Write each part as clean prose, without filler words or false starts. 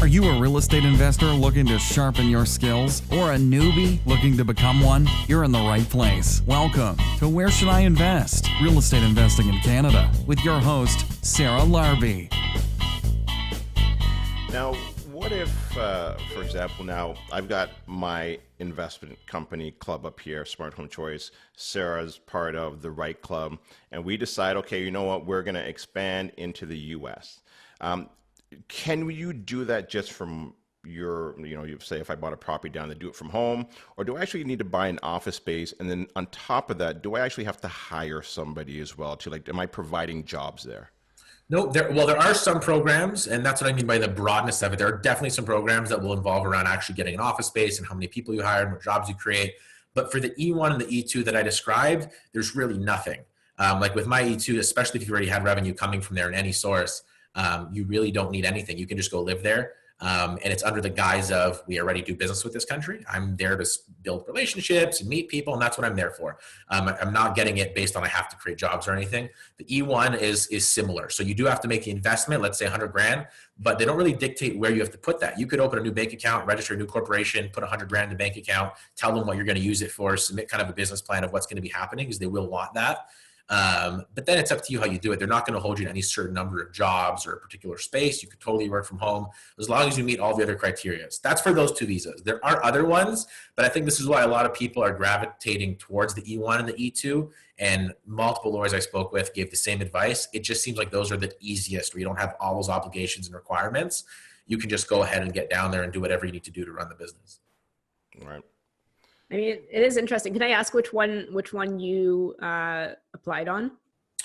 Are you a real estate investor looking to sharpen your skills or a newbie looking to become one? You're in the right place. Welcome to Where Should I Invest? Real Estate Investing in Canada with your host, Sarah Larby. Now, what if, for example, now I've got my investment company club up here, Smart Home Choice. Sarah's part of the Right Club, and we decide, okay, you know what, we're going to expand into the U.S. Can you do that just from your, you say if I bought a property down to do it from home, or do I actually need to buy an office space? And then on top of that, do I actually have to hire somebody as well to am I providing jobs there? No, there are some programs, and that's what I mean by the broadness of it. There are definitely some programs that will involve around actually getting an office space and how many people you hire and what jobs you create. But for the E1 and the E2 that I described, there's really nothing. Like with my E2, especially if you already had revenue coming from there in any source, you really don't need anything. You can just go live there. And it's under the guise of, we already do business with this country. I'm there to build relationships and meet people, and that's what I'm there for. I'm not getting it based on I have to create jobs or anything. The E1 is similar. So you do have to make the investment, let's say 100 grand, but they don't really dictate where you have to put that. You could open a new bank account, register a new corporation, put 100 grand in the bank account, tell them what you're going to use it for, submit kind of a business plan of what's going to be happening, because they will want that. But then it's up to you how you do it. They're not going to hold you to any certain number of jobs or a particular space. You could totally work from home as long as you meet all the other criteria. That's for those two visas. There are other ones, but I think this is why a lot of people are gravitating towards the E1 and the E2, and multiple lawyers I spoke with gave the same advice. It just seems like those are the easiest, where you don't have all those obligations and requirements. You can just go ahead and get down there and do whatever you need to do to run the business. All right. I mean, it is interesting. Can I ask which one you applied on?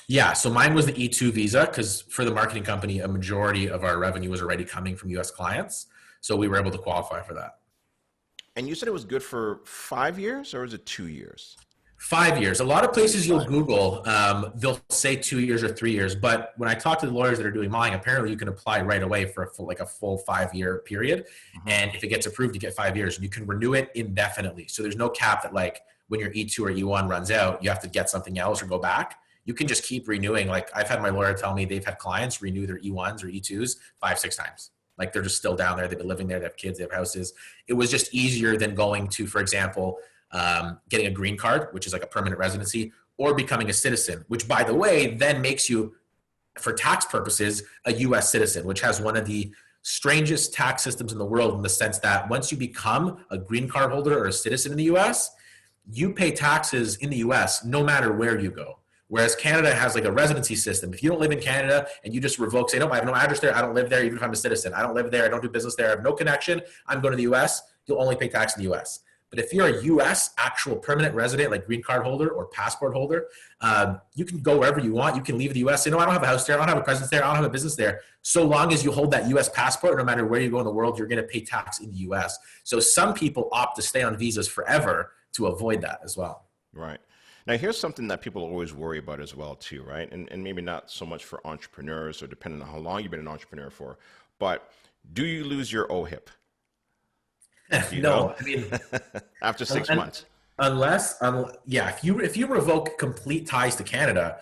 Yeah, so mine was the E2 visa, because for the marketing company, a majority of our revenue was already coming from US clients. So we were able to qualify for that. And you said it was good for 5 years, or is it 2 years? 5 years. A lot of places you'll Google, they'll say 2 years or 3 years. But when I talk to the lawyers that are doing mine, apparently you can apply right away for a full 5 year period. Mm-hmm. And if it gets approved, you get 5 years, and you can renew it indefinitely. So there's no cap that when your E2 or E1 runs out, you have to get something else or go back. You can just keep renewing. I've had my lawyer tell me they've had clients renew their E1s or E2s 5-6 times. They're just still down there. They've been living there. They have kids. They have houses. It was just easier than going to, for example, getting a green card, which is like a permanent residency, or becoming a citizen, which, by the way, then makes you, for tax purposes, a U.S. citizen, which has one of the strangest tax systems in the world, in the sense that once you become a green card holder or a citizen in the U.S., you pay taxes in the U.S. no matter where you go. Whereas Canada has a residency system. If you don't live in Canada and you just revoke, say, no, I have no address there, I don't live there, even if I'm a citizen, I don't live there, I don't do business there, I have no connection, I'm going to the U.S., you'll only pay tax in the U.S. But if you're a U.S. actual permanent resident, like green card holder or passport holder, you can go wherever you want. You can leave the U.S. Say, no, I don't have a house there. I don't have a presence there. I don't have a business there. So long as you hold that U.S. passport, no matter where you go in the world, you're going to pay tax in the U.S. So some people opt to stay on visas forever to avoid that as well. Right. Now, here's something that people always worry about as well, too, right? And maybe not so much for entrepreneurs, or depending on how long you've been an entrepreneur for, but do you lose your OHIP? No, I mean, after 6 months. If you revoke complete ties to Canada,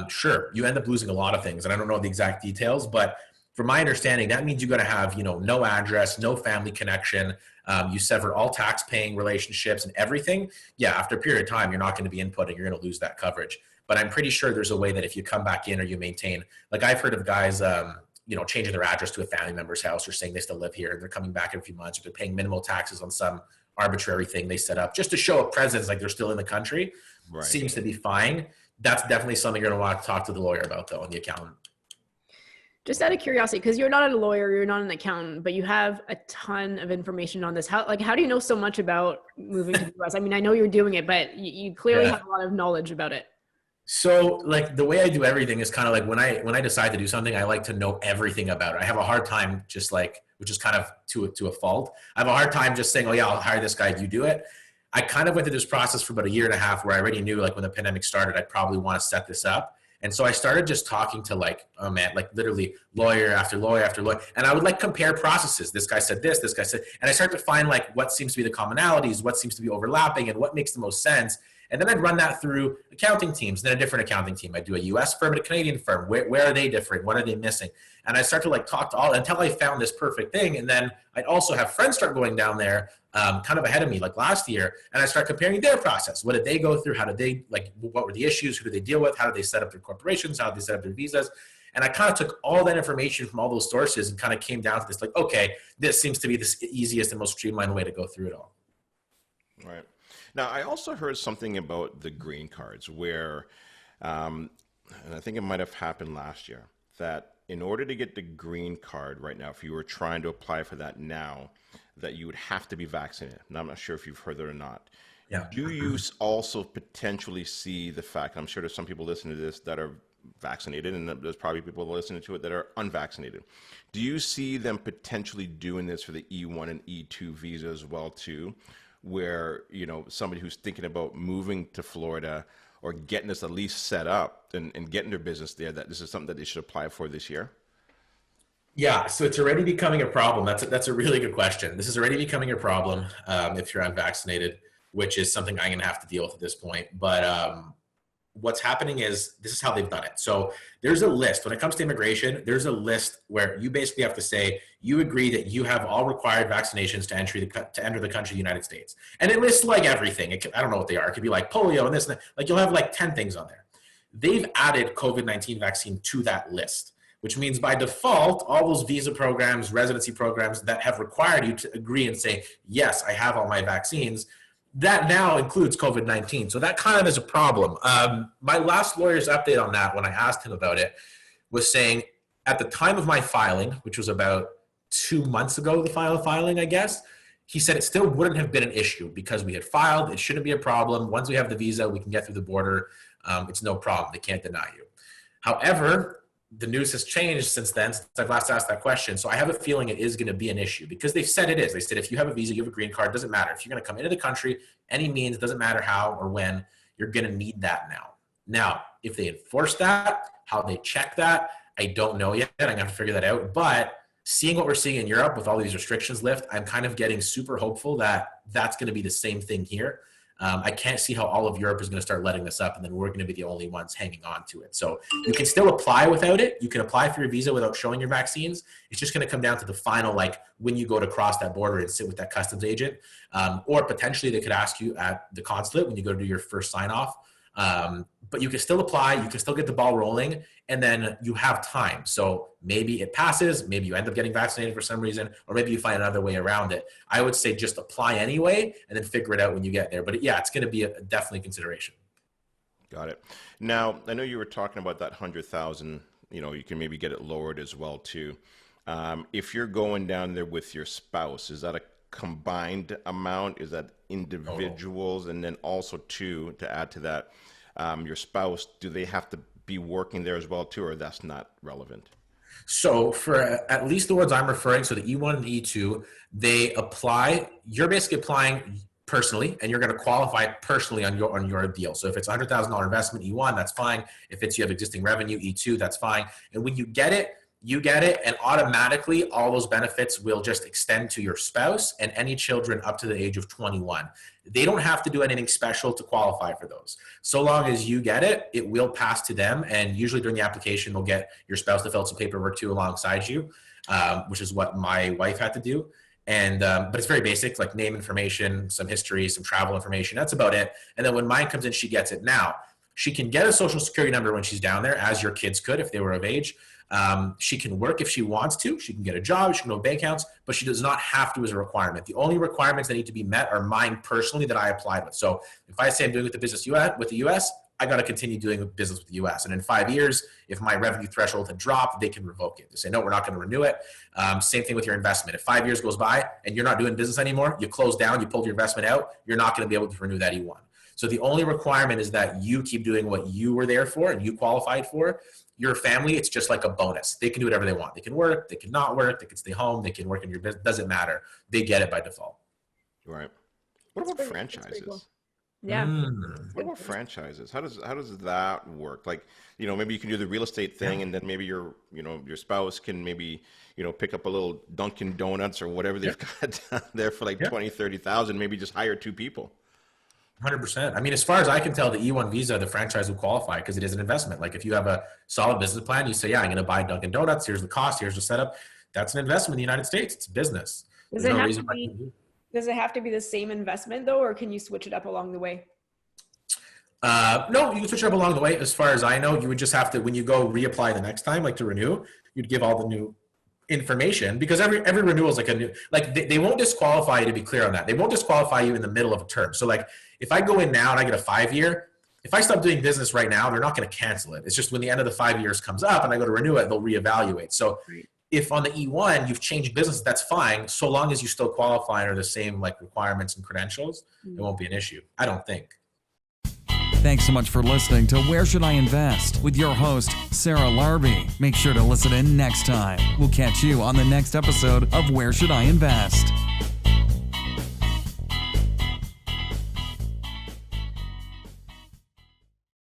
sure, you end up losing a lot of things, and I don't know the exact details, but from my understanding, that means you got to have no address, no family connection. You sever all tax-paying relationships and everything. Yeah, after a period of time, you're not going to be inputting. You're going to lose that coverage. But I'm pretty sure there's a way that if you come back in or you maintain, I've heard of guys. Changing their address to a family member's house, or saying they still live here and they're coming back in a few months, or they're paying minimal taxes on some arbitrary thing they set up just to show a presence, they're still in the country. Right. Seems to be fine. That's definitely something you're going to want to talk to the lawyer about, though, and the accountant. Just out of curiosity, because you're not a lawyer, you're not an accountant, but you have a ton of information on this. How do you know so much about moving to the US? I mean, I know you're doing it, but you clearly have a lot of knowledge about it. So the way I do everything is kind of when I decide to do something, I like to know everything about it. I have a hard time which is kind of to a fault. I have a hard time just saying, oh yeah, I'll hire this guy, you do it. I kind of went through this process for about 1.5 years where I already knew when the pandemic started, I'd probably want to set this up. And so I started just talking to literally lawyer after lawyer after lawyer. And I would compare processes. This guy said this guy said, and I start to find what seems to be the commonalities, what seems to be overlapping, and what makes the most sense. And then I'd run that through accounting teams, then a different accounting team. I'd do a US firm and a Canadian firm. Where are they different? What are they missing? And I start to like talk to all until I found this perfect thing. And then I'd also have friends start going down there kind of ahead of me, like last year. And I start comparing their process. What did they go through? How did they, like, what were the issues? Who did they deal with? How did they set up their corporations? How did they set up their visas? And I kind of took all that information from all those sources and kind of came down to this, like, okay, this seems to be the easiest and most streamlined way to go through it all. Right. Now, I also heard something about the green cards where, and I think it might have happened last year, that in order to get the green card right now, if you were trying to apply for that now, that you would have to be vaccinated. Now, I'm not sure if you've heard that or not. Yeah. Do you also potentially see the fact, I'm sure there's some people listening to this that are vaccinated, and there's probably people listening to it that are unvaccinated. Do you see them potentially doing this for the E1 and E2 visa as well too, where, you know, somebody who's thinking about moving to Florida or getting this at least set up and getting their business there, that this is something that they should apply for this year? Yeah, so it's already becoming a problem. That's a really good question. This is already becoming a problem if you're unvaccinated, which is something I'm going to have to deal with at this point. But what's happening is this is how they've done it. So there's a list. When it comes to immigration, there's a list where you basically have to say you agree that you have all required vaccinations to enter the country, the United States. And it lists like everything. I don't know what they are. It could be like polio and this and that. Like you'll have like 10 things on there. They've added COVID-19 vaccine to that list, which means by default, all those visa programs, residency programs that have required you to agree and say, yes, I have all my vaccines, that now includes COVID-19. So that kind of is a problem. My last lawyer's update on that, when I asked him about it, was saying at the time of my filing, which was about 2 months ago, the filing, I guess, he said it still wouldn't have been an issue because we had filed. It shouldn't be a problem. Once we have the visa, we can get through the border. It's no problem. They can't deny you. However, the news has changed since then, since I've last asked that question. So I have a feeling it is going to be an issue because they've said it is. They said if you have a visa, you have a green card, doesn't matter. If you're going to come into the country, any means, doesn't matter how or when, you're going to need that now. Now, if they enforce that, how they check that, I don't know yet. I'm going to have to figure that out. But seeing what we're seeing in Europe with all these restrictions lift, I'm kind of getting super hopeful that that's going to be the same thing here. I can't see how all of Europe is going to start letting this up, and then we're going to be the only ones hanging on to it. So you can still apply without it. You can apply for your visa without showing your vaccines. It's just going to come down to the final, like when you go to cross that border and sit with that customs agent, or potentially they could ask you at the consulate when you go to do your first sign off. But you can still apply, you can still get the ball rolling, and then you have time. So maybe it passes, maybe you end up getting vaccinated for some reason, or maybe you find another way around it. I would say just apply anyway, and then figure it out when you get there. But yeah, it's going to be a definitely consideration. Got it. Now, I know you were talking about that 100,000, you know, you can maybe get it lowered as well too. If you're going down there with your spouse, is that a combined amount? Is that individuals? And then also too, to add to that, your spouse, do they have to be working there as well too, or that's not relevant? So for at least the ones I'm referring, so the E1 and the E2, they apply, you're basically applying personally, and you're going to qualify personally on your deal. So if it's $100,000 investment, E1, that's fine. If it's you have existing revenue, E2, that's fine. And when you get it, and automatically all those benefits will just extend to your spouse and any children up to the age of 21. They don't have to do anything special to qualify for those. So long as you get it, it will pass to them. And usually during the application, they'll get your spouse to fill out some paperwork too alongside you, which is what my wife had to do. And but it's very basic, like name information, some history, some travel information. That's about it. And then when mine comes in, she gets it. Now, she can get a social security number when she's down there, as your kids could if they were of age. She can work if she wants to. She can get a job. She can open bank accounts, but she does not have to as a requirement. The only requirements that need to be met are mine personally that I applied with. So if I say I'm doing with the US, I got to continue doing business with the US. And in 5 years, if my revenue threshold had dropped, they can revoke it. They say, no, we're not going to renew it. Same thing with your investment. If 5 years goes by and you're not doing business anymore, you close down, you pulled your investment out, you're not going to be able to renew that E1. So the only requirement is that you keep doing what you were there for and you qualified for. Your family, it's just like a bonus. They can do whatever they want. They can work, they can not work, they can stay home, they can work in your business. Doesn't matter. They get it by default. Right. What about franchises? Cool. Yeah. What about franchises? How does that work? Like, you know, maybe you can do the real estate thing, and then maybe your spouse can maybe, pick up a little Dunkin' Donuts or whatever they've got down there for like 20, 30,000. Maybe just hire two people. 100%. I mean, as far as I can tell, the E1 visa, the franchise will qualify because it is an investment. Like if you have a solid business plan, you say, yeah, I'm going to buy Dunkin' Donuts. Here's the cost. Here's the setup. That's an investment in the United States. It's a business. Does it have to be the same investment though, or can you switch it up along the way? No, you can switch it up along the way. As far as I know, you would just have to, when you go reapply the next time, like to renew, you'd give all the new information, because every renewal is like a new, like they won't disqualify you, to be clear on that. They won't disqualify you in the middle of a term. So like if I go in now and I get a 5-year, if I stop doing business right now, they're not going to cancel it. It's just when the end of the 5 years comes up and I go to renew it, they'll reevaluate. So if on the E1 you've changed business, that's fine. So long as you still qualify under the same like requirements and credentials, it won't be an issue, I don't think. Thanks so much for listening to Where Should I Invest with your host, Sarah Larby. Make sure to listen in next time. We'll catch you on the next episode of Where Should I Invest.